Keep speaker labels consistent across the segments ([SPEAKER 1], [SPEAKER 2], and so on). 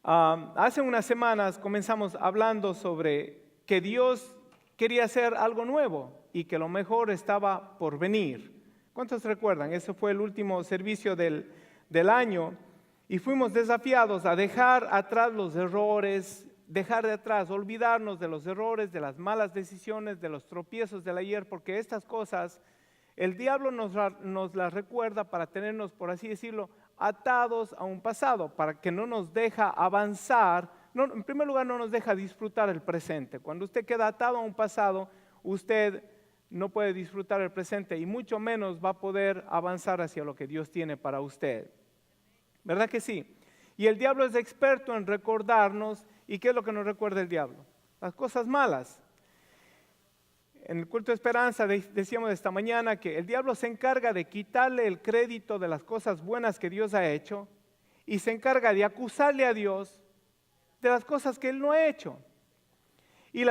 [SPEAKER 1] Hace unas semanas comenzamos hablando sobre que Dios quería hacer algo nuevo y que lo mejor estaba por venir. ¿Cuántos recuerdan? Ese fue el último servicio del año y fuimos desafiados a dejar atrás los errores, dejar de atrás, olvidarnos de los errores, de las malas decisiones, de los tropiezos del ayer, porque estas cosas el diablo nos las recuerda para tenernos, por así decirlo, atados a un pasado, para que no nos deja avanzar. No, en primer lugar, no nos deja disfrutar el presente. Cuando usted queda atado a un pasado, usted no puede disfrutar el presente y mucho menos va a poder avanzar hacia lo que Dios tiene para usted. ¿Verdad que sí? Y el diablo es experto en recordarnos. ¿Y qué es lo que nos recuerda el diablo? Las cosas malas. En el culto de esperanza decíamos esta mañana que el diablo se encarga de quitarle el crédito de las cosas buenas que Dios ha hecho y se encarga de acusarle a Dios de las cosas que Él no ha hecho. Y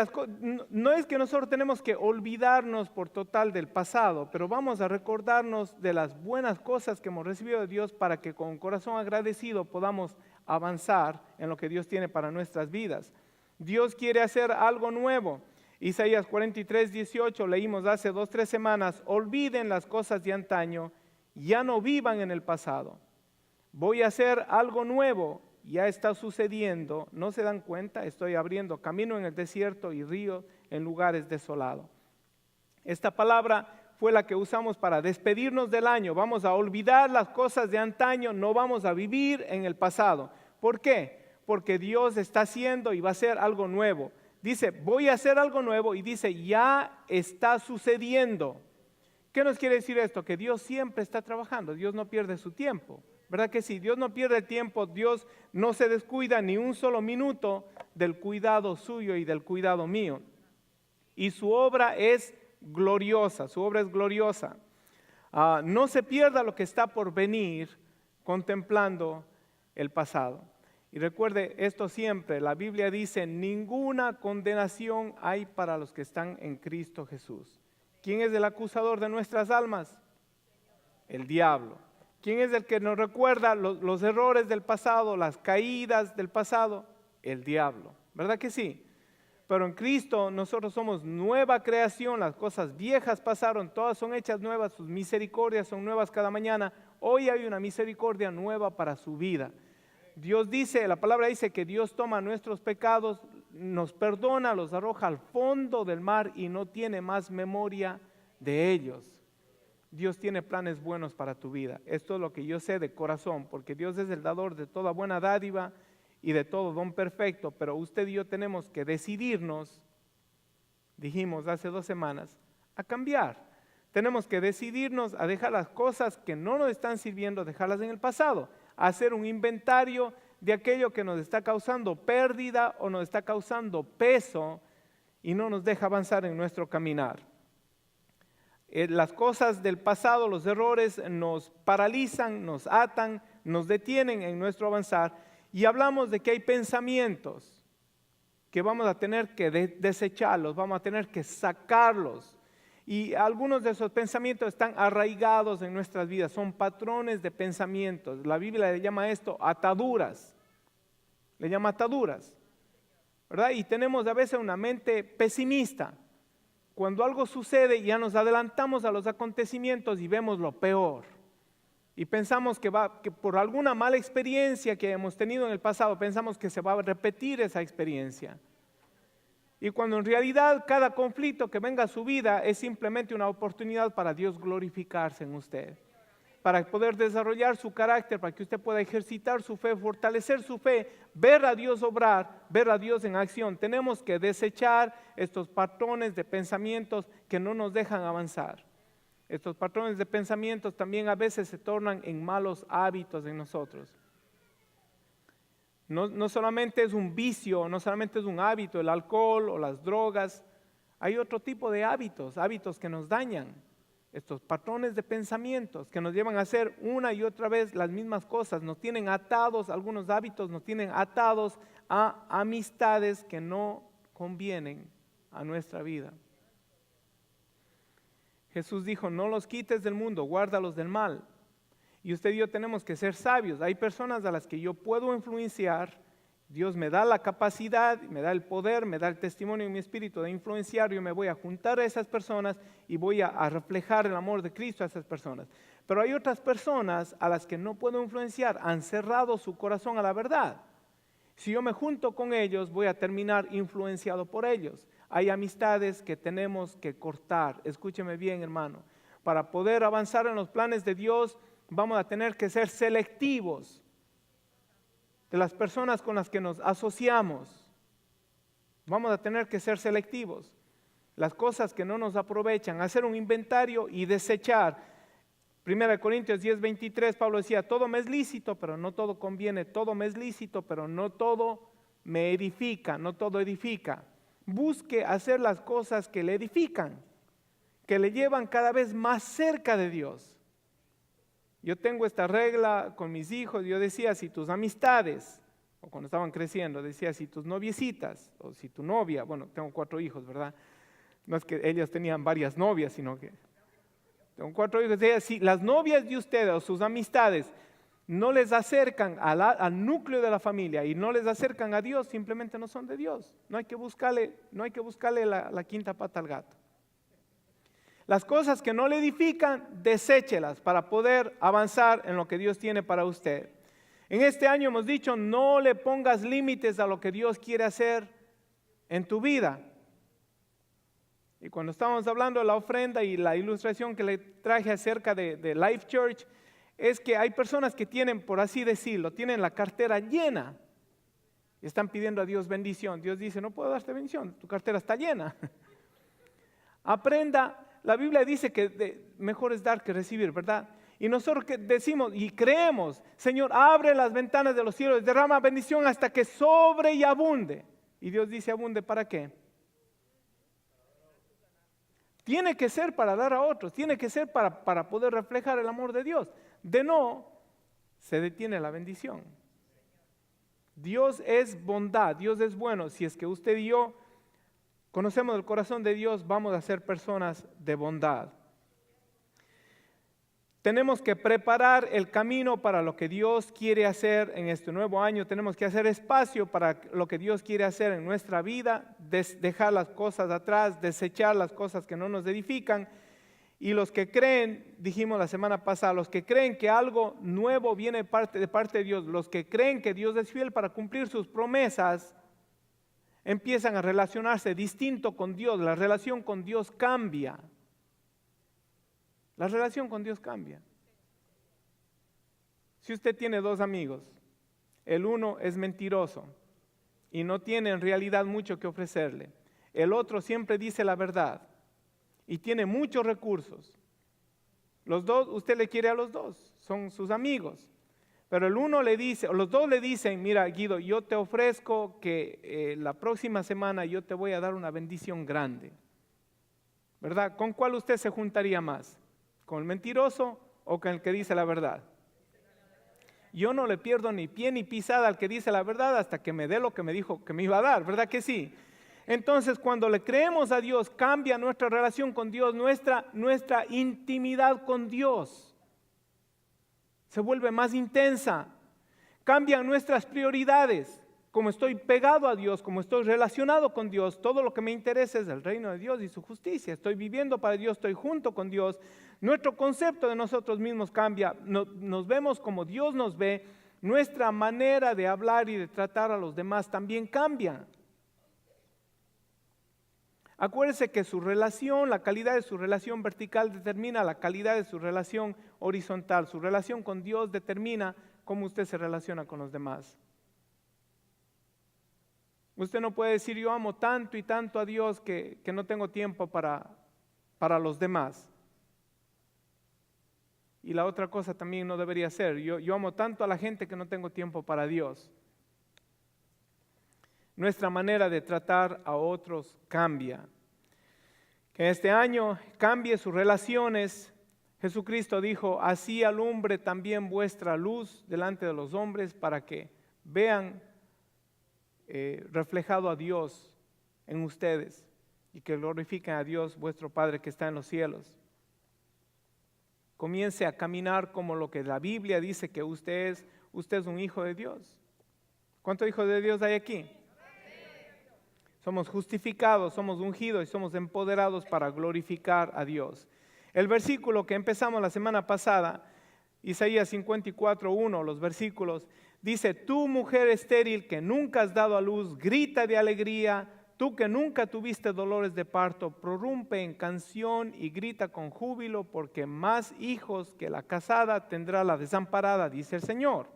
[SPEAKER 1] no es que nosotros tenemos que olvidarnos por total del pasado, pero vamos a recordarnos de las buenas cosas que hemos recibido de Dios para que con corazón agradecido podamos avanzar en lo que Dios tiene para nuestras vidas. Dios quiere hacer algo nuevo. Isaías 43, 18, leímos hace 2-3 semanas: olviden las cosas de antaño, ya no vivan en el pasado. Voy a hacer algo nuevo, ya está sucediendo, ¿no se dan cuenta? Estoy abriendo camino en el desierto y río en lugares desolados. Esta palabra fue la que usamos para despedirnos del año. Vamos a olvidar las cosas de antaño, no vamos a vivir en el pasado. ¿Por qué? Porque Dios está haciendo y va a hacer algo nuevo. Dice, voy a hacer algo nuevo, y dice, ya está sucediendo. ¿Qué nos quiere decir esto? Que Dios siempre está trabajando, Dios no pierde su tiempo. ¿Verdad que sí? Dios no pierde el tiempo, Dios no se descuida ni un solo minuto del cuidado suyo y del cuidado mío. Y su obra es gloriosa, su obra es gloriosa. No se pierda lo que está por venir contemplando el pasado. Y recuerde esto siempre, la Biblia dice, ninguna condenación hay para los que están en Cristo Jesús. ¿Quién es el acusador de nuestras almas? El diablo. ¿Quién es el que nos recuerda los errores del pasado, las caídas del pasado? El diablo. ¿Verdad que sí? Pero en Cristo nosotros somos nueva creación, las cosas viejas pasaron, todas son hechas nuevas, sus misericordias son nuevas cada mañana. Hoy hay una misericordia nueva para su vida. Dios dice, la palabra dice que Dios toma nuestros pecados, nos perdona, los arroja al fondo del mar y no tiene más memoria de ellos. Dios tiene planes buenos para tu vida. Esto es lo que yo sé de corazón, porque Dios es el dador de toda buena dádiva y de todo don perfecto, pero usted y yo tenemos que decidirnos, dijimos hace 2 semanas, a cambiar. Tenemos que decidirnos a dejar las cosas que no nos están sirviendo, dejarlas en el pasado, a hacer un inventario de aquello que nos está causando pérdida o nos está causando peso y no nos deja avanzar en nuestro caminar. Las cosas del pasado, los errores nos paralizan, nos atan, nos detienen en nuestro avanzar, y hablamos de que hay pensamientos que vamos a tener que desecharlos, vamos a tener que sacarlos. Y algunos de esos pensamientos están arraigados en nuestras vidas, son patrones de pensamientos. La Biblia le llama esto ataduras, le llama ataduras, ¿verdad? Y tenemos a veces una mente pesimista. Cuando algo sucede ya nos adelantamos a los acontecimientos y vemos lo peor. Y pensamos que por alguna mala experiencia que hemos tenido en el pasado, pensamos que se va a repetir esa experiencia. Y cuando en realidad cada conflicto que venga a su vida es simplemente una oportunidad para Dios glorificarse en usted, para poder desarrollar su carácter, para que usted pueda ejercitar su fe, fortalecer su fe, ver a Dios obrar, ver a Dios en acción. Tenemos que desechar estos patrones de pensamientos que no nos dejan avanzar. Estos patrones de pensamientos también a veces se tornan en malos hábitos en nosotros. No solamente es un vicio, no solamente es un hábito, el alcohol o las drogas. Hay otro tipo de hábitos que nos dañan. Estos patrones de pensamientos que nos llevan a hacer una y otra vez las mismas cosas, nos tienen atados, algunos hábitos nos tienen atados a amistades que no convienen a nuestra vida. Jesús dijo, no los quites del mundo, guárdalos del mal. Y usted y yo tenemos que ser sabios. Hay personas a las que yo puedo influenciar Dios me da la capacidad, me da el poder, me da el testimonio en mi espíritu de influenciar. Yo me voy a juntar a esas personas y voy a reflejar el amor de Cristo a esas personas. Pero hay otras personas a las que no puedo influenciar, han cerrado su corazón a la verdad. Si yo me junto con ellos, voy a terminar influenciado por ellos. Hay amistades que tenemos que cortar. Escúcheme bien, hermano. Para poder avanzar en los planes de Dios, vamos a tener que ser selectivos de las personas con las que nos asociamos. Vamos a tener que ser selectivos. Las cosas que no nos aprovechan, hacer un inventario y desechar. 1 Corintios 10:23, Pablo decía, todo me es lícito, pero no todo conviene. Todo me es lícito, pero no todo me edifica, no todo edifica. Busque hacer las cosas que le edifican, que le llevan cada vez más cerca de Dios. Yo tengo esta regla con mis hijos. Yo decía, si tus amistades, o cuando estaban creciendo, decía, si tus noviecitas, o si tu novia, bueno, tengo 4 hijos, ¿verdad? No es que ellas tenían varias novias, sino que tengo 4 hijos. Decía, si las novias de ustedes o sus amistades no les acercan al núcleo de la familia y no les acercan a Dios, simplemente no son de Dios. No hay que buscarle la quinta pata al gato. Las cosas que no le edifican, deséchelas para poder avanzar en lo que Dios tiene para usted. En este año hemos dicho, no le pongas límites a lo que Dios quiere hacer en tu vida. Y cuando estábamos hablando de la ofrenda y la ilustración que le traje acerca de Life Church, es que hay personas que tienen, por así decirlo, tienen la cartera llena y están pidiendo a Dios bendición. Dios dice, no puedo darte bendición, tu cartera está llena. Aprenda. La Biblia dice que mejor es dar que recibir, ¿verdad? Y nosotros que decimos y creemos, Señor, abre las ventanas de los cielos, derrama bendición hasta que sobre y abunde. Y Dios dice, abunde, ¿para qué? Tiene que ser para dar a otros, tiene que ser para poder reflejar el amor de Dios. De no, se detiene la bendición. Dios es bondad, Dios es bueno. Si es que usted y yo conocemos el corazón de Dios, vamos a ser personas de bondad. Tenemos que preparar el camino para lo que Dios quiere hacer en este nuevo año. Tenemos que hacer espacio para lo que Dios quiere hacer en nuestra vida, dejar las cosas atrás, desechar las cosas que no nos edifican. Y los que creen, dijimos la semana pasada, los que creen que algo nuevo viene de parte de Dios, los que creen que Dios es fiel para cumplir sus promesas, empiezan a relacionarse distinto con Dios. La relación con Dios cambia. La relación con Dios cambia. Si usted tiene 2 amigos, el uno es mentiroso y no tiene en realidad mucho que ofrecerle. El otro siempre dice la verdad y tiene muchos recursos. Los dos, usted le quiere a los dos, son sus amigos. Pero el uno le dice, o los dos le dicen, mira Guido, yo te ofrezco que la próxima semana yo te voy a dar una bendición grande. ¿Verdad? ¿Con cuál usted se juntaría más? ¿Con el mentiroso o con el que dice la verdad? Yo no le pierdo ni pie ni pisada al que dice la verdad hasta que me dé lo que me dijo que me iba a dar, ¿verdad que sí? Entonces cuando le creemos a Dios, cambia nuestra relación con Dios, nuestra intimidad con Dios. Se vuelve más intensa, cambian nuestras prioridades. Como estoy pegado a Dios, como estoy relacionado con Dios, todo lo que me interesa es el reino de Dios y su justicia. Estoy viviendo para Dios, estoy junto con Dios. Nuestro concepto de nosotros mismos cambia, nos vemos como Dios nos ve. Nuestra manera de hablar y de tratar a los demás también cambia. Acuérdese que su relación, la calidad de su relación vertical determina la calidad de su relación horizontal. Su relación con Dios determina cómo usted se relaciona con los demás. Usted no puede decir yo amo tanto y tanto a Dios que no tengo tiempo para los demás. Y la otra cosa también no debería ser, yo amo tanto a la gente que no tengo tiempo para Dios. Nuestra manera de tratar a otros cambia. Que este año cambie sus relaciones. Jesucristo dijo, así alumbre también vuestra luz delante de los hombres para que vean reflejado a Dios en ustedes y que glorifiquen a Dios vuestro Padre que está en los cielos. Comience a caminar como lo que la Biblia dice que usted es un hijo de Dios. ¿Cuántos hijos de Dios hay aquí? Somos justificados, somos ungidos y somos empoderados para glorificar a Dios. El versículo que empezamos la semana pasada, Isaías 54:1, los versículos, dice: tú, mujer estéril que nunca has dado a luz, grita de alegría. Tú que nunca tuviste dolores de parto, prorrumpe en canción y grita con júbilo, porque más hijos que la casada tendrá la desamparada, dice el Señor.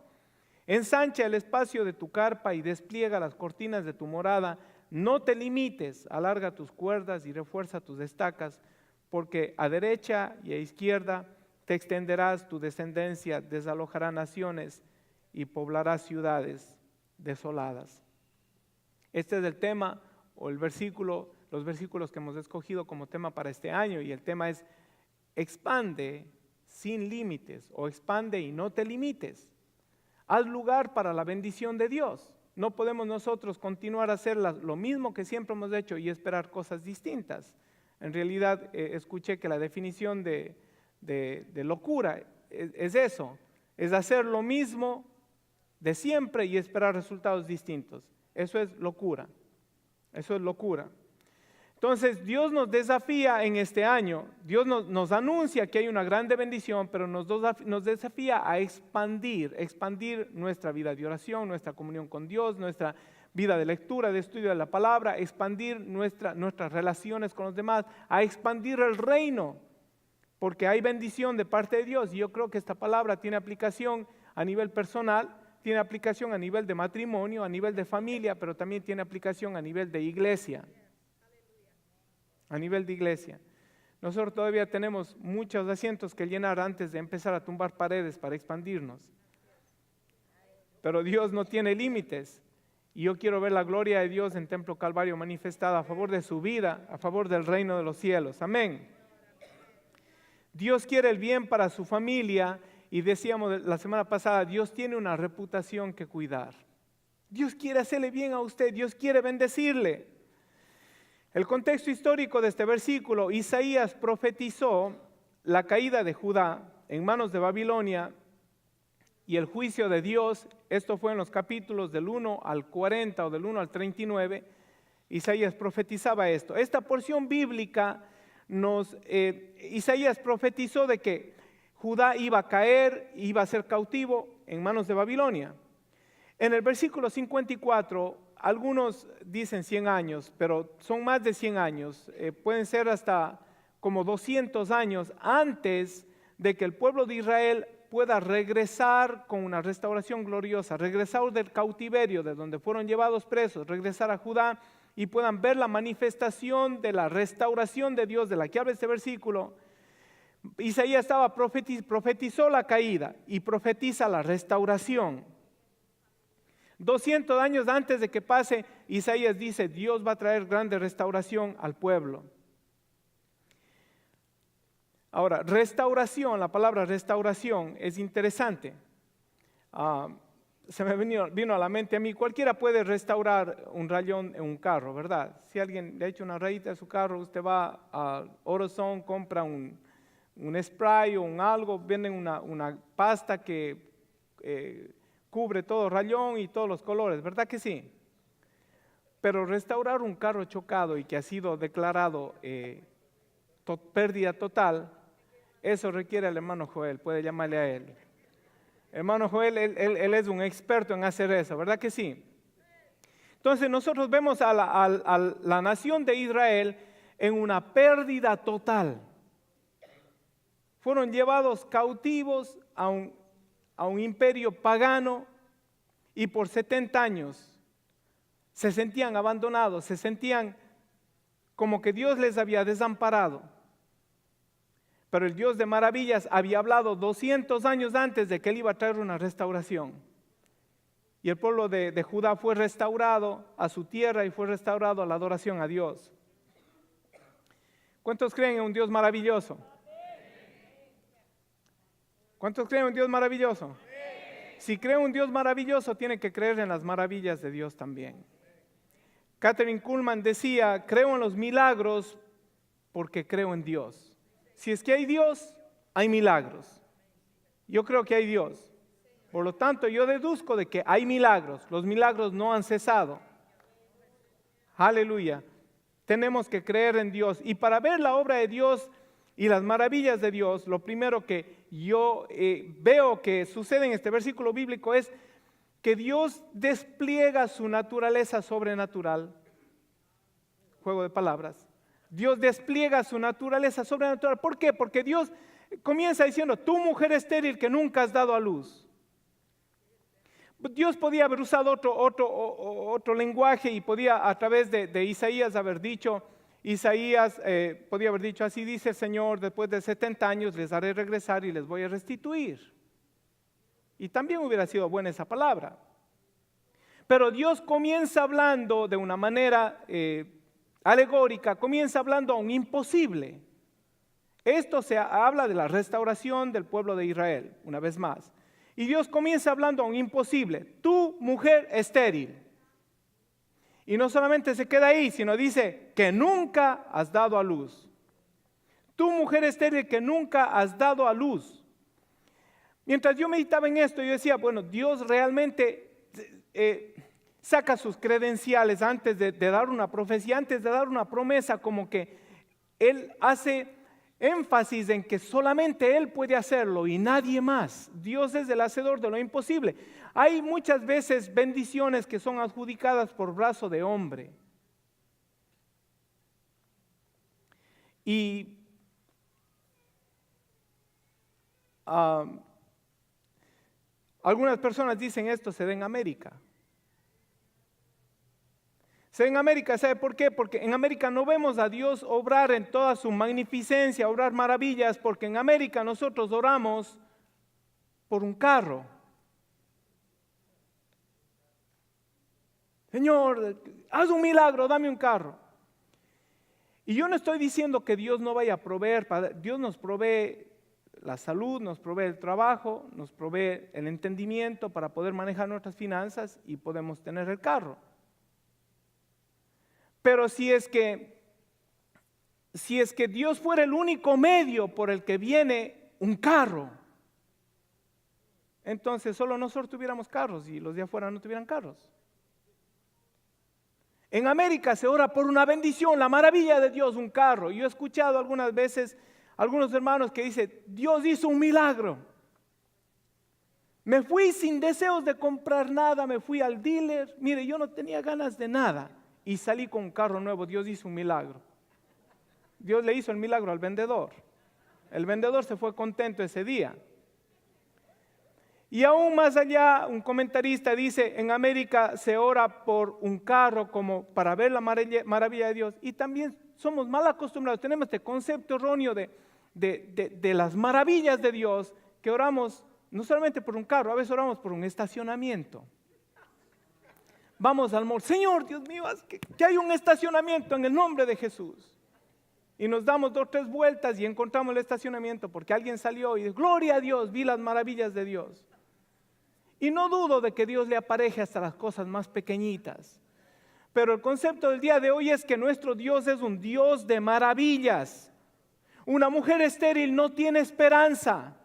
[SPEAKER 1] Ensancha el espacio de tu carpa y despliega las cortinas de tu morada. No te limites, alarga tus cuerdas y refuerza tus estacas, porque a derecha y a izquierda te extenderás, tu descendencia desalojará naciones y poblará ciudades desoladas. Este es el tema o el versículo, los versículos que hemos escogido como tema para este año, y el tema es: expande sin límites, o expande y no te limites. Haz lugar para la bendición de Dios. No podemos nosotros continuar a hacer lo mismo que siempre hemos hecho y esperar cosas distintas. En realidad escuché que la definición de locura es eso, es hacer lo mismo de siempre y esperar resultados distintos. Eso es locura. Eso es locura. Entonces Dios nos desafía en este año. Dios nos anuncia que hay una grande bendición, pero nos desafía a expandir nuestra vida de oración, nuestra comunión con Dios, nuestra vida de lectura, de estudio de la palabra, expandir nuestras relaciones con los demás, a expandir el reino, porque hay bendición de parte de Dios. Y yo creo que esta palabra tiene aplicación a nivel personal, tiene aplicación a nivel de matrimonio, a nivel de familia, pero también tiene aplicación a nivel de iglesia. A nivel de iglesia. Nosotros todavía tenemos muchos asientos que llenar antes de empezar a tumbar paredes para expandirnos. Pero Dios no tiene límites. Y yo quiero ver la gloria de Dios en Templo Calvario manifestada a favor de su vida, a favor del reino de los cielos. Amén. Dios quiere el bien para su familia. Y decíamos la semana pasada, Dios tiene una reputación que cuidar. Dios quiere hacerle bien a usted, Dios quiere bendecirle. El contexto histórico de este versículo: Isaías profetizó la caída de Judá en manos de Babilonia y el juicio de Dios. Esto fue en los capítulos del 1 al 40 o del 1 al 39. Isaías profetizaba esto. Esta porción bíblica Isaías profetizó de que Judá iba a caer, iba a ser cautivo en manos de Babilonia. En el versículo 54, algunos dicen 100 años, pero son más de 100 años, pueden ser hasta como 200 años antes de que el pueblo de Israel pueda regresar con una restauración gloriosa, regresar del cautiverio de donde fueron llevados presos, regresar a Judá y puedan ver la manifestación de la restauración de Dios de la que habla este versículo. Isaías profetizó la caída y profetiza la restauración. 200 años antes de que pase, Isaías dice: Dios va a traer grande restauración al pueblo. Ahora, restauración, la palabra restauración es interesante. Se me vino a la mente a mí: cualquiera puede restaurar un rayón en un carro, ¿verdad? Si alguien le ha hecho una rayita a su carro, usted va a AutoZone, compra un spray o un algo, venden una pasta que cubre todo rayón y todos los colores, ¿verdad que sí? Pero restaurar un carro chocado y que ha sido declarado pérdida total, eso requiere al hermano Joel, puede llamarle a él. Hermano Joel, él es un experto en hacer eso, ¿verdad que sí? Entonces nosotros vemos a la nación de Israel en una pérdida total. Fueron llevados cautivos a un imperio pagano y por 70 años se sentían abandonados, se sentían como que Dios les había desamparado. Pero el Dios de maravillas había hablado 200 años antes de que Él iba a traer una restauración. Y el pueblo de Judá fue restaurado a su tierra y fue restaurado a la adoración a Dios. ¿Cuántos creen en un Dios maravilloso? ¿Cuántos creen en un Dios maravilloso? Si cree en un Dios maravilloso, tiene que creer en las maravillas de Dios también. Catherine Kuhlman decía: creo en los milagros porque creo en Dios. Si es que hay Dios, hay milagros. Yo creo que hay Dios. Por lo tanto, yo deduzco de que hay milagros. Los milagros no han cesado. Aleluya. Tenemos que creer en Dios. Y para ver la obra de Dios y las maravillas de Dios, lo primero que yo veo que sucede en este versículo bíblico es que Dios despliega su naturaleza sobrenatural. Juego de palabras. Dios despliega su naturaleza sobrenatural. ¿Por qué? Porque Dios comienza diciendo, tú mujer estéril que nunca has dado a luz. Dios podía haber usado otro lenguaje y podía a través de Isaías haber dicho, podía haber dicho, así dice el Señor, después de 70 años les haré regresar y les voy a restituir. Y también hubiera sido buena esa palabra. Pero Dios comienza hablando de una manera alegórica, comienza hablando a un imposible. Esto se habla de la restauración del pueblo de Israel, una vez más. Y Dios comienza hablando a un imposible. Tú, mujer estéril. Y no solamente se queda ahí, sino dice que nunca has dado a luz. Tú, mujer estéril, que nunca has dado a luz. Mientras yo meditaba en esto, yo decía, bueno, Dios realmente saca sus credenciales antes de dar una profecía, antes de dar una promesa, como que Él hace énfasis en que solamente Él puede hacerlo y nadie más. Dios es el hacedor de lo imposible. Hay muchas veces bendiciones que son adjudicadas por brazo de hombre. Y algunas personas dicen esto se da en América. En América, ¿sabe por qué? Porque en América no vemos a Dios obrar en toda su magnificencia, obrar maravillas, porque en América nosotros oramos por un carro. Señor, haz un milagro, dame un carro. Y yo no estoy diciendo que Dios no vaya a proveer, Dios nos provee la salud, nos provee el trabajo, nos provee el entendimiento para poder manejar nuestras finanzas y podemos tener el carro. Pero si es que Dios fuera el único medio por el que viene un carro, entonces solo nosotros tuviéramos carros y los de afuera no tuvieran carros. En América se ora por una bendición, la maravilla de Dios, un carro. Yo he escuchado algunas veces algunos hermanos que dicen, Dios hizo un milagro. Me fui sin deseos de comprar nada, me fui al dealer, mire, yo no tenía ganas de nada. Y salí con un carro nuevo, Dios hizo un milagro. Dios le hizo el milagro al vendedor. El vendedor se fue contento ese día. Y aún más allá, un comentarista dice, en América se ora por un carro como para ver la maravilla de Dios. Y también somos mal acostumbrados, tenemos este concepto erróneo de las maravillas de Dios, que oramos no solamente por un carro, a veces oramos por un estacionamiento. Vamos al mall, Señor, Dios mío, que hay un estacionamiento en el nombre de Jesús. Y nos damos 2 o 3 vueltas y encontramos el estacionamiento porque alguien salió y dice, gloria a Dios, vi las maravillas de Dios. Y no dudo de que Dios le apareje hasta las cosas más pequeñitas. Pero el concepto del día de hoy es que nuestro Dios es un Dios de maravillas. Una mujer estéril no tiene esperanza.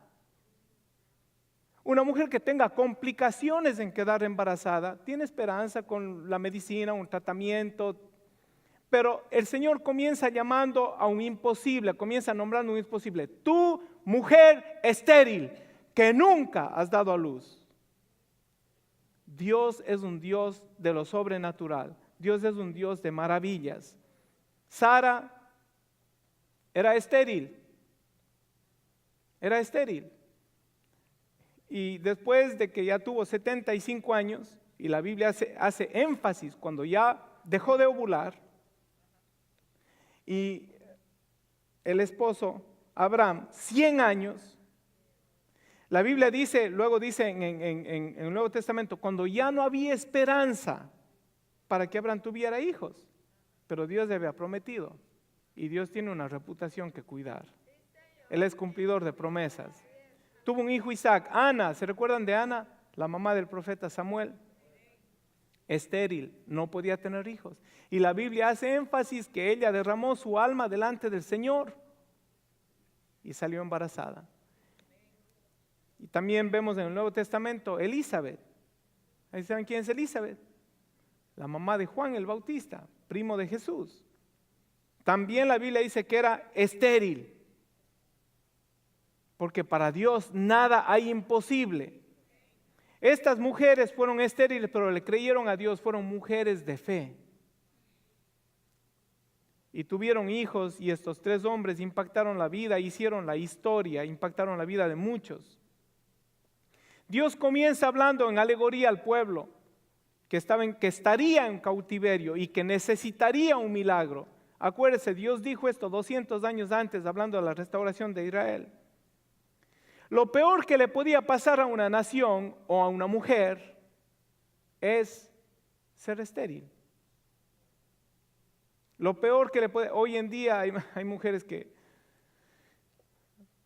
[SPEAKER 1] Una mujer que tenga complicaciones en quedar embarazada, tiene esperanza con la medicina, un tratamiento, pero el Señor comienza llamando a un imposible, comienza nombrando un imposible. Tú, mujer estéril, que nunca has dado a luz. Dios es un Dios de lo sobrenatural, Dios es un Dios de maravillas. Sara era estéril. Y después de que ya tuvo 75 años, y la Biblia hace énfasis cuando ya dejó de ovular, y el esposo Abraham, 100 años, la Biblia dice, luego dice en el Nuevo Testamento, cuando ya no había esperanza para que Abraham tuviera hijos, pero Dios le había prometido, y Dios tiene una reputación que cuidar. Él es cumplidor de promesas. Tuvo un hijo Isaac. Ana, ¿se recuerdan de Ana? La mamá del profeta Samuel. Estéril, no podía tener hijos. Y la Biblia hace énfasis que ella derramó su alma delante del Señor y salió embarazada. Y también vemos en el Nuevo Testamento Elizabeth. ¿Ahí saben quién es Elizabeth? La mamá de Juan el Bautista, primo de Jesús. También la Biblia dice que era estéril, porque para Dios nada hay imposible. Estas mujeres fueron estériles, pero le creyeron a Dios, fueron mujeres de fe. Y tuvieron hijos, y estos 3 hombres impactaron la vida, hicieron la historia, impactaron la vida de muchos. Dios comienza hablando en alegoría al pueblo que estaría en cautiverio y que necesitaría un milagro. Acuérdese, Dios dijo esto 200 años antes, hablando de la restauración de Israel. Lo peor que le podía pasar a una nación o a una mujer es ser estéril. Lo peor que le puede, hoy en día hay mujeres que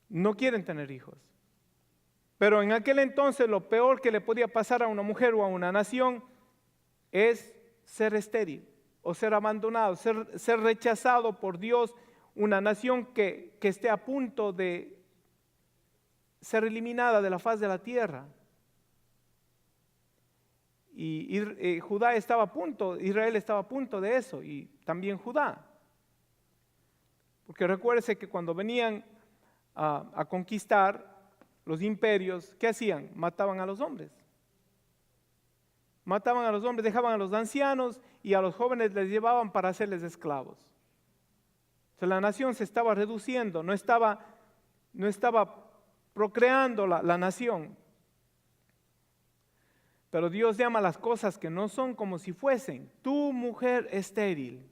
[SPEAKER 1] no quieren tener hijos. Pero en aquel entonces lo peor que le podía pasar a una mujer o a una nación es ser estéril o ser abandonado, ser rechazado por Dios, una nación que esté a punto de ser eliminada de la faz de la tierra. Y Judá estaba a punto, Israel estaba a punto de eso, y también Judá. Porque recuérdese que cuando venían a conquistar los imperios, ¿qué hacían? Mataban a los hombres. Mataban a los hombres, dejaban a los ancianos y a los jóvenes les llevaban para hacerles esclavos. O sea, la nación se estaba reduciendo, no estaba procreando la nación. Pero Dios llama las cosas que no son como si fuesen. Tu mujer estéril,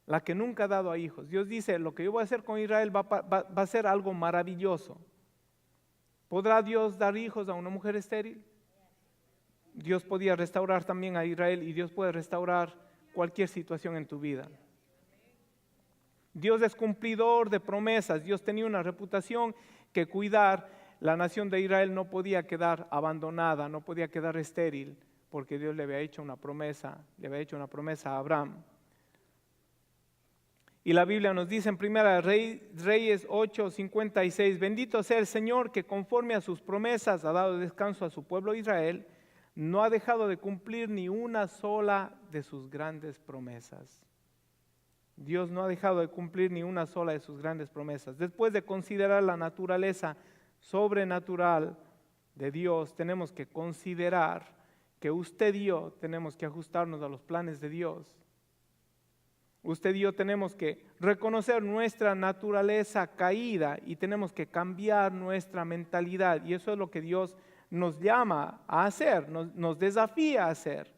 [SPEAKER 1] la que nunca ha dado a hijos. Dios dice, lo que yo voy a hacer con Israel va a ser algo maravilloso. ¿Podrá Dios dar hijos a una mujer estéril? Dios podía restaurar también a Israel y Dios puede restaurar cualquier situación en tu vida. Dios es cumplidor de promesas. Dios tenía una reputación que cuidar. La nación de Israel no podía quedar abandonada, no podía quedar estéril, porque Dios le había hecho una promesa, a Abraham. Y la Biblia nos dice en 1 Reyes 8:56, bendito sea el Señor que conforme a sus promesas ha dado descanso a su pueblo Israel, no ha dejado de cumplir ni una sola de sus grandes promesas. Dios no ha dejado de cumplir ni una sola de sus grandes promesas. Después de considerar la naturaleza sobrenatural de Dios, tenemos que considerar que usted y yo tenemos que ajustarnos a los planes de Dios. Usted y yo tenemos que reconocer nuestra naturaleza caída y tenemos que cambiar nuestra mentalidad. Y eso es lo que Dios nos llama a hacer, nos desafía a hacer.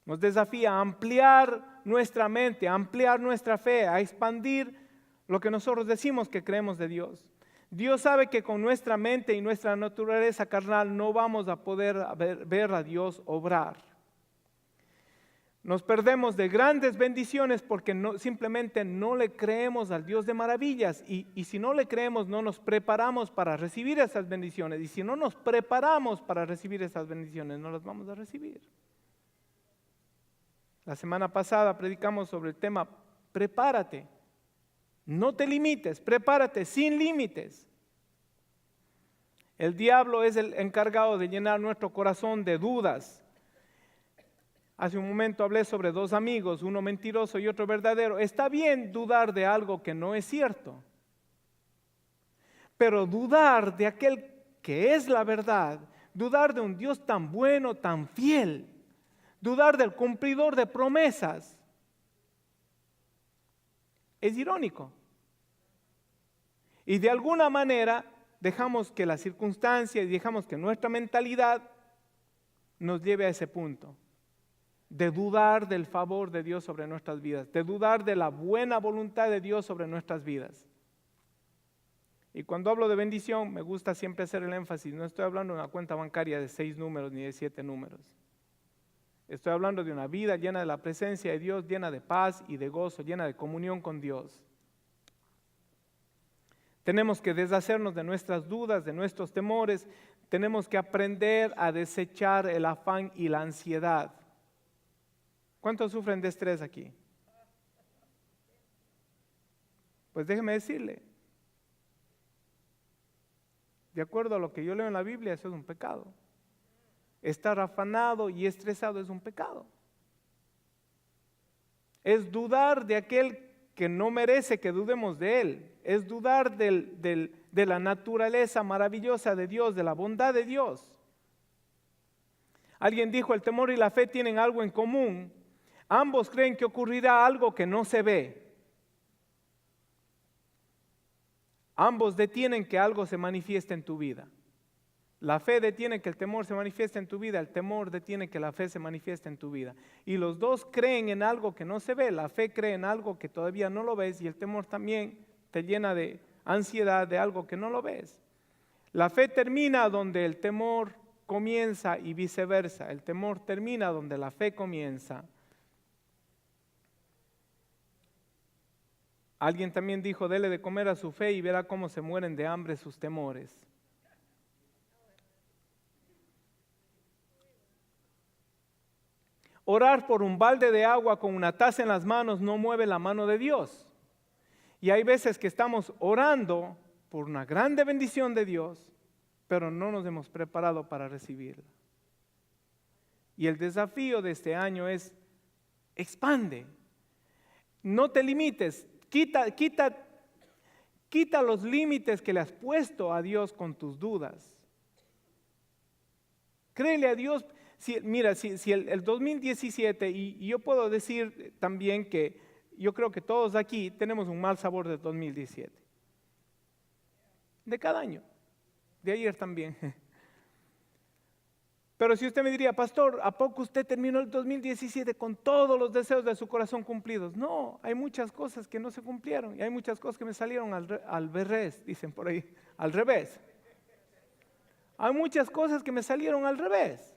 [SPEAKER 1] Nos desafía a ampliar nuestra mente, a ampliar nuestra fe, a expandir lo que nosotros decimos que creemos de Dios. Dios sabe que con nuestra mente y nuestra naturaleza carnal no vamos a poder ver a Dios obrar. Nos perdemos de grandes bendiciones porque simplemente no le creemos al Dios de maravillas. Y si no le creemos, no nos preparamos para recibir esas bendiciones. Y si no nos preparamos para recibir esas bendiciones, no las vamos a recibir. La semana pasada predicamos sobre el tema, prepárate. No te limites, prepárate sin límites. El diablo es el encargado de llenar nuestro corazón de dudas. Hace un momento hablé sobre 2 amigos, uno mentiroso y otro verdadero. Está bien dudar de algo que no es cierto, pero dudar de aquel que es la verdad, dudar de un Dios tan bueno, tan fiel, dudar del cumplidor de promesas, es irónico. Y de alguna manera dejamos que las circunstancias y dejamos que nuestra mentalidad nos lleve a ese punto de dudar del favor de Dios sobre nuestras vidas, de dudar de la buena voluntad de Dios sobre nuestras vidas. Y cuando hablo de bendición, me gusta siempre hacer el énfasis, no estoy hablando de una cuenta bancaria de 6 números ni de 7 números. Estoy hablando de una vida llena de la presencia de Dios, llena de paz y de gozo, llena de comunión con Dios. Tenemos que deshacernos de nuestras dudas, de nuestros temores. Tenemos que aprender a desechar el afán y la ansiedad. ¿Cuántos sufren de estrés aquí? Pues déjeme decirle, De acuerdo a lo que yo leo en la Biblia, eso es un pecado. Estar afanado y estresado es un pecado. Es dudar de aquel que no merece que dudemos de él. Es dudar de la naturaleza maravillosa de Dios, de la bondad de Dios. Alguien dijo, el temor y la fe tienen algo en común. Ambos creen que ocurrirá algo que no se ve. Ambos detienen que algo se manifieste en tu vida. La fe detiene que el temor se manifieste en tu vida, el temor detiene que la fe se manifieste en tu vida. Y los dos creen en algo que no se ve, la fe cree en algo que todavía no lo ves y el temor también te llena de ansiedad de algo que no lo ves. La fe termina donde el temor comienza y viceversa. El temor termina donde la fe comienza. Alguien también dijo, dele de comer a su fe y verá cómo se mueren de hambre sus temores. Orar por un balde de agua con una taza en las manos no mueve la mano de Dios. Y hay veces que estamos orando por una grande bendición de Dios, pero no nos hemos preparado para recibirla. Y el desafío de este año es, expande. No te limites, quita los límites que le has puesto a Dios con tus dudas. Créele a Dios. Si el 2017, y yo puedo decir también que yo creo que todos aquí tenemos un mal sabor del 2017. De cada año, de ayer también. Pero si usted me diría, pastor, ¿a poco usted terminó el 2017 con todos los deseos de su corazón cumplidos? No, hay muchas cosas que no se cumplieron y hay muchas cosas que me salieron al revés, dicen por ahí, al revés. Hay muchas cosas que me salieron al revés.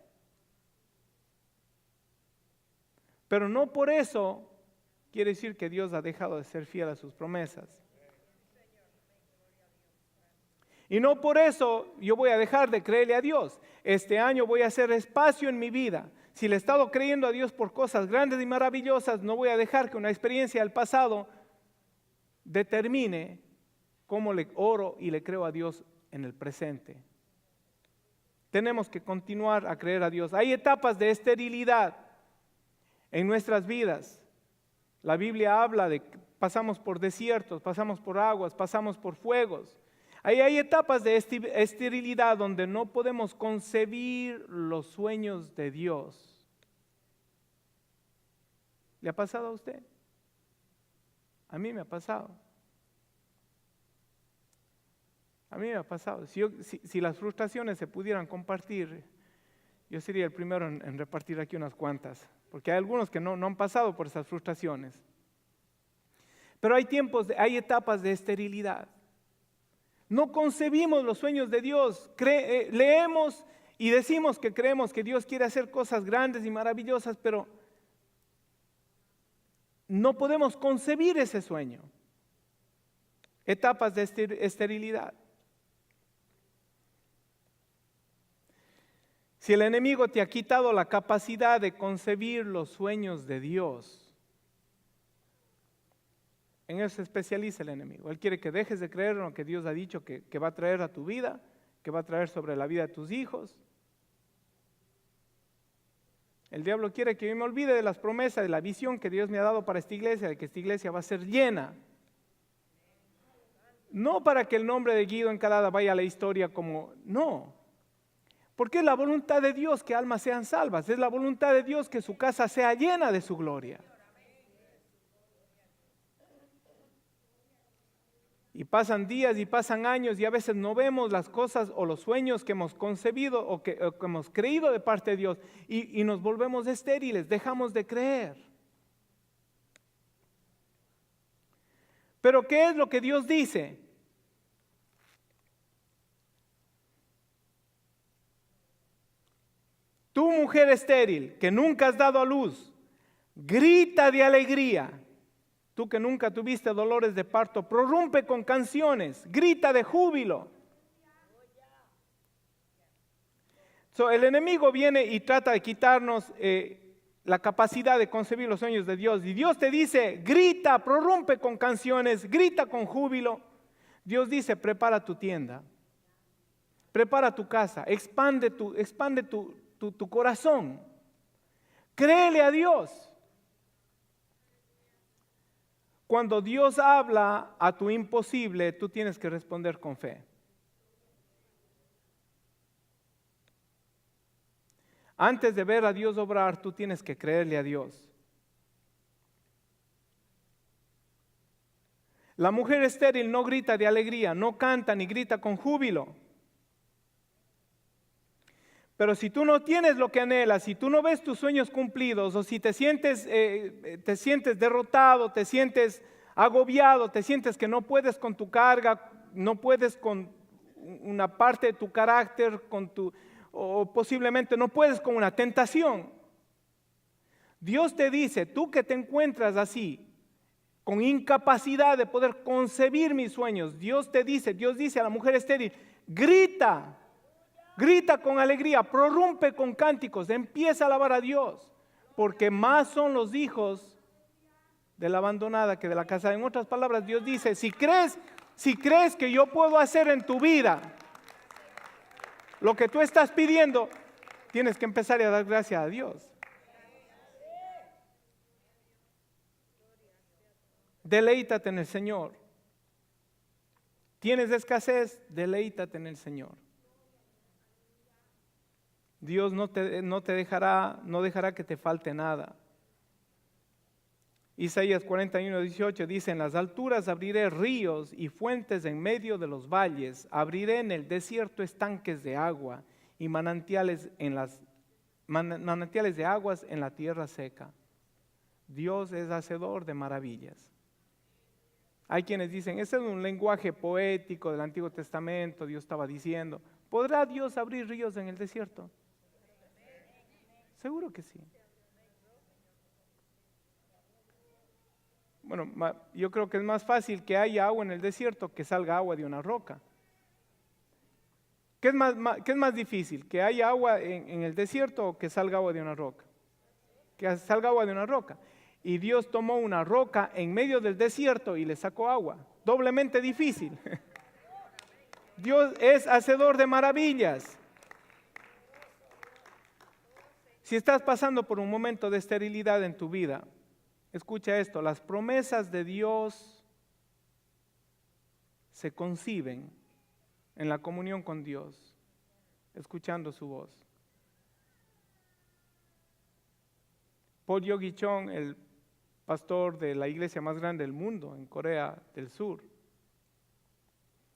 [SPEAKER 1] Pero no por eso quiere decir que Dios ha dejado de ser fiel a sus promesas. Y no por eso yo voy a dejar de creerle a Dios. Este año voy a hacer espacio en mi vida. Si le he estado creyendo a Dios por cosas grandes y maravillosas, no voy a dejar que una experiencia del pasado determine cómo le oro y le creo a Dios en el presente. Tenemos que continuar a creer a Dios. Hay etapas de esterilidad en nuestras vidas. La Biblia habla de que pasamos por desiertos, pasamos por aguas, pasamos por fuegos. Ahí hay etapas de esterilidad donde no podemos concebir los sueños de Dios. ¿Le ha pasado a usted? A mí me ha pasado. A mí me ha pasado. Si las frustraciones se pudieran compartir, yo sería el primero en repartir aquí unas cuantas. Porque hay algunos que no han pasado por esas frustraciones. Pero hay etapas de esterilidad. No concebimos los sueños de Dios. Leemos y decimos que creemos que Dios quiere hacer cosas grandes y maravillosas, pero no podemos concebir ese sueño. Etapas de esterilidad. Si el enemigo te ha quitado la capacidad de concebir los sueños de Dios, en eso se especializa el enemigo. Él quiere que dejes de creer en lo que Dios ha dicho que va a traer a tu vida, que va a traer sobre la vida de tus hijos. El diablo quiere que yo me olvide de las promesas, de la visión que Dios me ha dado para esta iglesia, de que esta iglesia va a ser llena. No para que el nombre de Guido Encalada vaya a la historia como, no. Porque es la voluntad de Dios que almas sean salvas, es la voluntad de Dios que su casa sea llena de su gloria. Y pasan días y pasan años y a veces no vemos las cosas o los sueños que hemos concebido o que hemos creído de parte de Dios y nos volvemos estériles, dejamos de creer. Pero ¿qué es lo que Dios dice? Tú, mujer estéril, que nunca has dado a luz, grita de alegría. Tú que nunca tuviste dolores de parto, prorrumpe con canciones, grita de júbilo. El enemigo viene y trata de quitarnos la capacidad de concebir los sueños de Dios. Y Dios te dice, grita, prorrumpe con canciones, grita con júbilo. Dios dice, prepara tu tienda. prepara tu casa, expande tu corazón. Créele a Dios. Cuando Dios habla a tu imposible, tú tienes que responder con fe. Antes de ver a Dios obrar, tú tienes que creerle a Dios. La mujer estéril no grita de alegría, no canta ni grita con júbilo. Pero si tú no tienes lo que anhelas, si tú no ves tus sueños cumplidos, o si te sientes derrotado, te sientes agobiado, te sientes que no puedes con tu carga, no puedes con una parte de tu carácter, o posiblemente no puedes con una tentación. Dios te dice, tú que te encuentras así, con incapacidad de poder concebir mis sueños, Dios dice a la mujer estéril, grita con alegría, prorrumpe con cánticos, empieza a alabar a Dios, porque más son los hijos de la abandonada que de la casada. En otras palabras, Dios dice, si crees que yo puedo hacer en tu vida lo que tú estás pidiendo, tienes que empezar a dar gracias a Dios. Deleítate en el Señor. ¿Tienes escasez? Deleítate en el Señor. Dios no dejará que te falte nada. Isaías 41:18 dice, en las alturas abriré ríos y fuentes en medio de los valles, abriré en el desierto estanques de agua y manantiales de aguas en la tierra seca. Dios es hacedor de maravillas. Hay quienes dicen, ese es un lenguaje poético del Antiguo Testamento, Dios estaba diciendo, ¿podrá Dios abrir ríos en el desierto? Seguro que sí. Bueno, yo creo que es más fácil que haya agua en el desierto que salga agua de una roca. ¿Qué es más difícil? ¿Que haya agua en el desierto o que salga agua de una roca? Que salga agua de una roca. Y Dios tomó una roca en medio del desierto y le sacó agua. Doblemente difícil. Dios es hacedor de maravillas. Si estás pasando por un momento de esterilidad en tu vida, escucha esto, las promesas de Dios se conciben en la comunión con Dios, escuchando su voz. Paul Yogi Chong, el pastor de la iglesia más grande del mundo en Corea del Sur,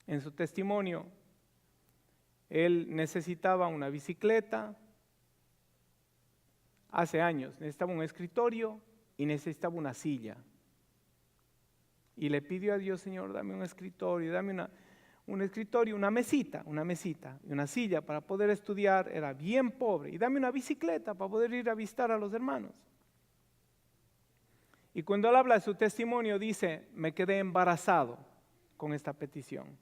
[SPEAKER 1] en su testimonio, él necesitaba una bicicleta hace años, necesitaba un escritorio y necesitaba una silla. Y le pidió a Dios, Señor, dame un escritorio, dame un escritorio, una mesita y una silla para poder estudiar, era bien pobre, y dame una bicicleta para poder ir a visitar a los hermanos. Y cuando él habla de su testimonio dice, me quedé embarazado con esta petición.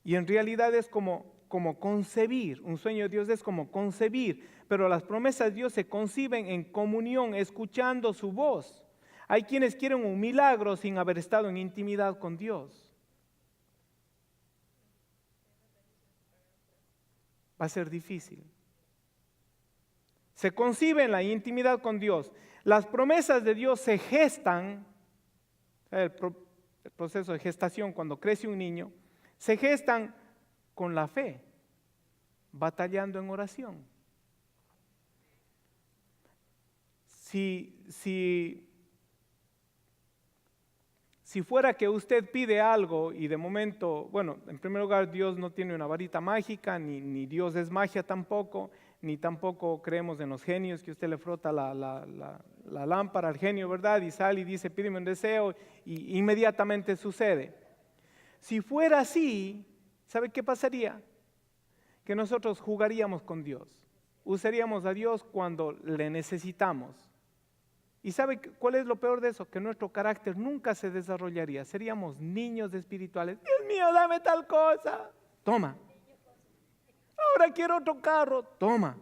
[SPEAKER 1] Y en realidad es como concebir, un sueño de Dios es como concebir, pero las promesas de Dios se conciben en comunión, escuchando su voz. Hay quienes quieren un milagro sin haber estado en intimidad con Dios. Va a ser difícil. Se concibe en la intimidad con Dios. Las promesas de Dios se gestan, el proceso de gestación cuando crece un niño, se gestan con la fe, batallando en oración. Si fuera que usted pide algo y de momento, bueno, en primer lugar Dios no tiene una varita mágica, ni Dios es magia tampoco, ni tampoco creemos en los genios que usted le frota la lámpara al genio, ¿verdad? Y sale y dice, pídeme un deseo y inmediatamente sucede. Si fuera así, ¿sabe qué pasaría? Que nosotros jugaríamos con Dios, usaríamos a Dios cuando le necesitamos. ¿Y sabe cuál es lo peor de eso? Que nuestro carácter nunca se desarrollaría, seríamos niños espirituales. Dios mío, dame tal cosa, toma. Ahora quiero otro carro, toma.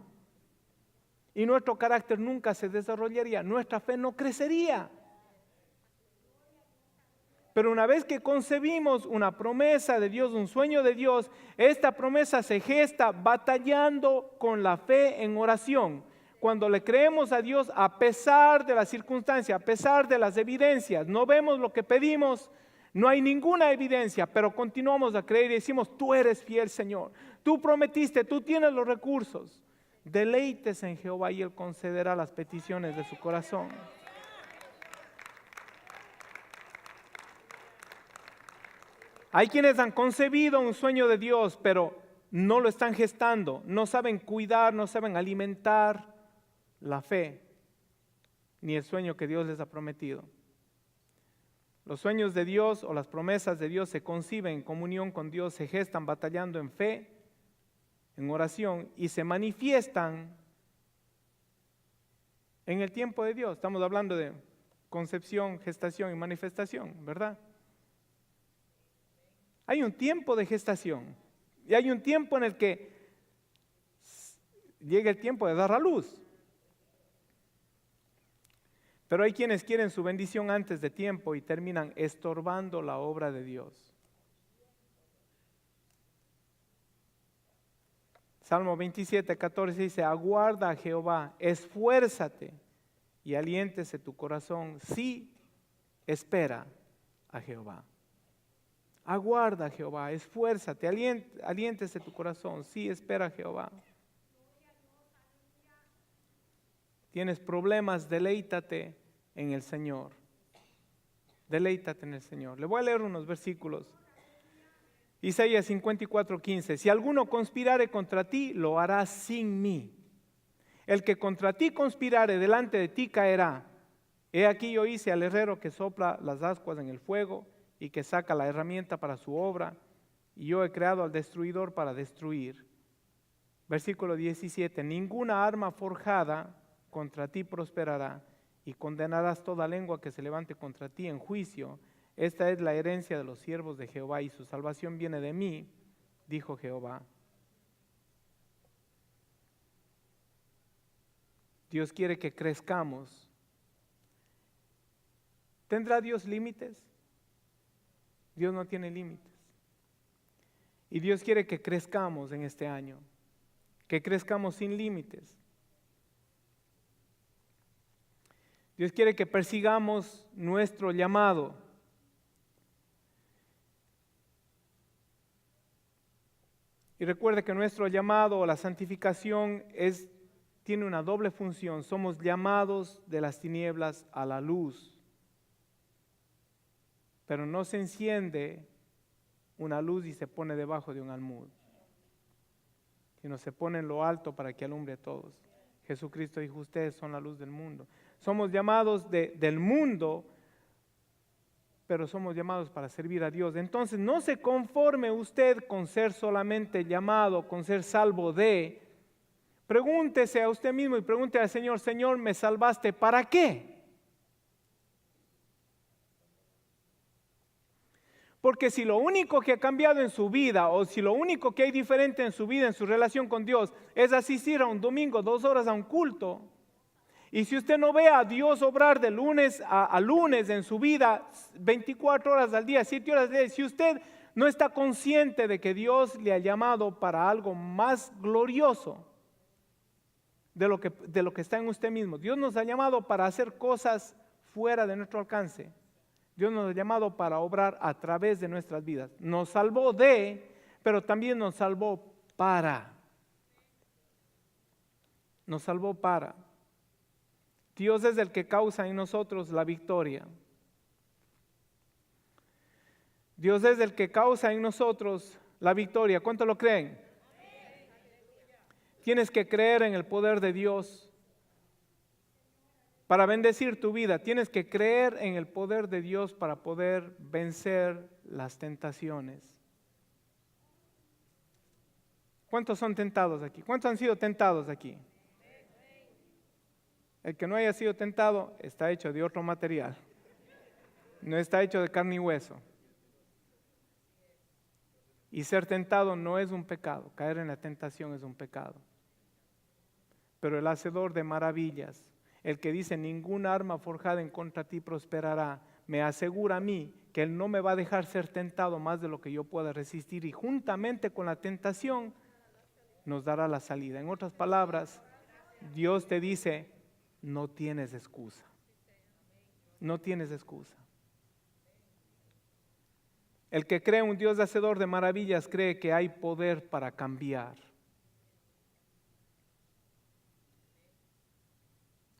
[SPEAKER 1] Y nuestro carácter nunca se desarrollaría, nuestra fe no crecería. Pero una vez que concebimos una promesa de Dios, un sueño de Dios, esta promesa se gesta batallando con la fe en oración. Cuando le creemos a Dios a pesar de las circunstancias, a pesar de las evidencias, no vemos lo que pedimos, no hay ninguna evidencia, pero continuamos a creer y decimos, tú eres fiel, Señor. Tú prometiste, tú tienes los recursos. Deleítese en Jehová y Él concederá las peticiones de su corazón. Hay quienes han concebido un sueño de Dios, pero no lo están gestando, no saben cuidar, no saben alimentar la fe, ni el sueño que Dios les ha prometido. Los sueños de Dios o las promesas de Dios se conciben en comunión con Dios, se gestan batallando en fe, en oración y se manifiestan en el tiempo de Dios. Estamos hablando de concepción, gestación y manifestación, ¿verdad? Hay un tiempo de gestación y hay un tiempo en el que llega el tiempo de dar a luz. Pero hay quienes quieren su bendición antes de tiempo y terminan estorbando la obra de Dios. Salmo 27, 14 dice, aguarda a Jehová, esfuérzate y aliéntese tu corazón. Sí, espera a Jehová. Aguarda a Jehová, esfuérzate, aliéntese tu corazón. Sí, espera a Jehová. Tienes problemas, deleítate en el Señor. Deleítate en el Señor. Le voy a leer unos versículos. Isaías 54:15. Si alguno conspirare contra ti, lo hará sin mí. El que contra ti conspirare delante de ti caerá. He aquí yo hice al herrero que sopla las ascuas en el fuego y que saca la herramienta para su obra, y yo he creado al destruidor para destruir. Versículo 17. Ninguna arma forjada contra ti prosperará, y condenarás toda lengua que se levante contra ti en juicio. Esta es la herencia de los siervos de Jehová, y su salvación viene de mí, dijo Jehová. Dios quiere que crezcamos. ¿Tendrá Dios límites? Dios no tiene límites. Y Dios quiere que crezcamos en este año, que crezcamos sin límites. Dios quiere que persigamos nuestro llamado. Y recuerde que nuestro llamado o la santificación tiene una doble función. Somos llamados de las tinieblas a la luz. Pero no se enciende una luz y se pone debajo de un almud, sino se pone en lo alto para que alumbre a todos. Jesucristo dijo, ustedes son la luz del mundo. Somos llamados del mundo, pero somos llamados para servir a Dios. Entonces no se conforme usted con ser solamente llamado, con ser salvo de. Pregúntese a usted mismo y pregunte al Señor, Señor, ¿me salvaste para qué? Porque si lo único que ha cambiado en su vida, o si lo único que hay diferente en su vida, en su relación con Dios, es asistir a un domingo, 2 horas a un culto, y si usted no ve a Dios obrar de lunes a lunes en su vida, 24 horas al día, 7 horas al día, si usted no está consciente de que Dios le ha llamado para algo más glorioso de lo que está en usted mismo. Dios nos ha llamado para hacer cosas fuera de nuestro alcance. Dios nos ha llamado para obrar a través de nuestras vidas. Nos salvó pero también nos salvó para. Nos salvó para. Dios es el que causa en nosotros la victoria. Dios es el que causa en nosotros la victoria. ¿Cuánto lo creen? Tienes que creer en el poder de Dios para bendecir tu vida. Tienes que creer en el poder de Dios para poder vencer las tentaciones. ¿Cuántos son tentados aquí? ¿Cuántos han sido tentados aquí? El que no haya sido tentado está hecho de otro material. No está hecho de carne y hueso. Y ser tentado no es un pecado. Caer en la tentación es un pecado. Pero el hacedor de maravillas, el que dice ninguna arma forjada en contra de ti prosperará, me asegura a mí que Él no me va a dejar ser tentado más de lo que yo pueda resistir y juntamente con la tentación nos dará la salida. En otras palabras, Dios te dice, no tienes excusa. No tienes excusa. El que cree un Dios hacedor de maravillas cree que hay poder para cambiar.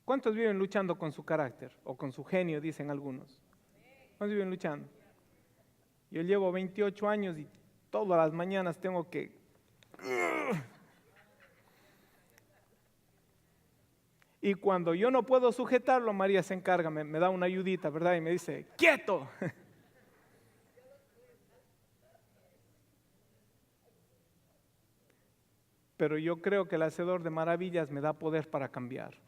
[SPEAKER 1] ¿Cuántos viven luchando con su carácter o con su genio, dicen algunos? ¿Cuántos viven luchando? Yo llevo 28 años y todas las mañanas tengo que... Y cuando yo no puedo sujetarlo, María se encarga, me da una ayudita, ¿verdad? Y me dice, ¡quieto! Pero yo creo que el hacedor de maravillas me da poder para cambiar.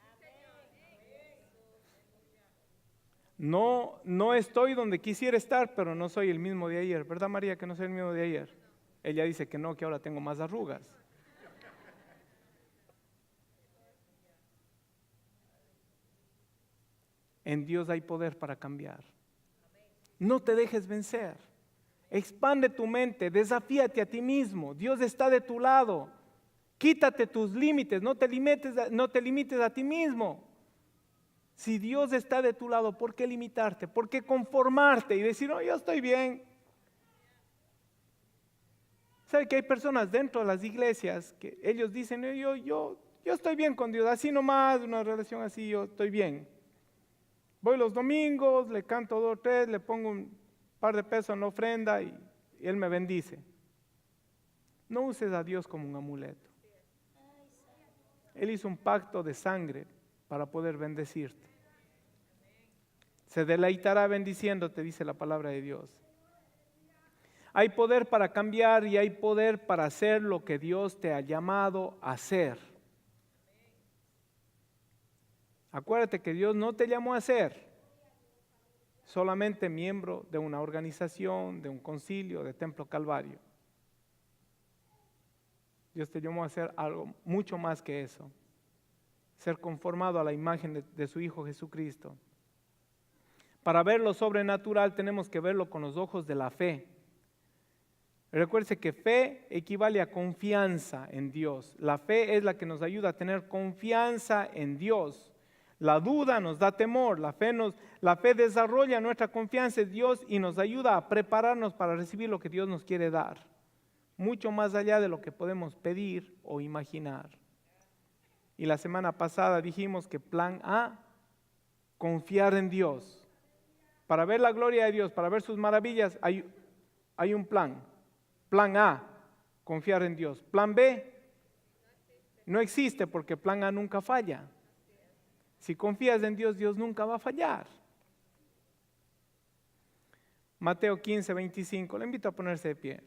[SPEAKER 1] No estoy donde quisiera estar, pero no soy el mismo de ayer. ¿Verdad, María, que no soy el mismo de ayer? Ella dice que no, que ahora tengo más arrugas. En Dios hay poder para cambiar. No te dejes vencer. Expande tu mente, desafíate a ti mismo. Dios está de tu lado. Quítate tus límites, no te limites a ti mismo. Si Dios está de tu lado, ¿por qué limitarte? ¿Por qué conformarte y decir, no, yo estoy bien? ¿Sabe que hay personas dentro de las iglesias que ellos dicen, yo estoy bien con Dios, así nomás, una relación así, yo estoy bien? Voy los domingos, le canto 2 o 3, le pongo un par de pesos en la ofrenda y Él me bendice. No uses a Dios como un amuleto. Él hizo un pacto de sangre para poder bendecirte. Se deleitará bendiciéndote, dice la palabra de Dios. Hay poder para cambiar y hay poder para hacer lo que Dios te ha llamado a hacer. Acuérdate que Dios no te llamó a ser solamente miembro de una organización, de un concilio, de Templo Calvario. Dios te llamó a hacer algo mucho más que eso. Ser conformado a la imagen de su Hijo Jesucristo. Para ver lo sobrenatural tenemos que verlo con los ojos de la fe. Recuerde que fe equivale a confianza en Dios. La fe es la que nos ayuda a tener confianza en Dios. La duda nos da temor. La fe desarrolla nuestra confianza en Dios y nos ayuda a prepararnos para recibir lo que Dios nos quiere dar. Mucho más allá de lo que podemos pedir o imaginar. Y la semana pasada dijimos que plan A, confiar en Dios. Para ver la gloria de Dios, para ver sus maravillas, hay un plan. Plan A, confiar en Dios. Plan B, no existe porque plan A nunca falla. Si confías en Dios, Dios nunca va a fallar. Mateo 15, 25, le invito a ponerse de pie.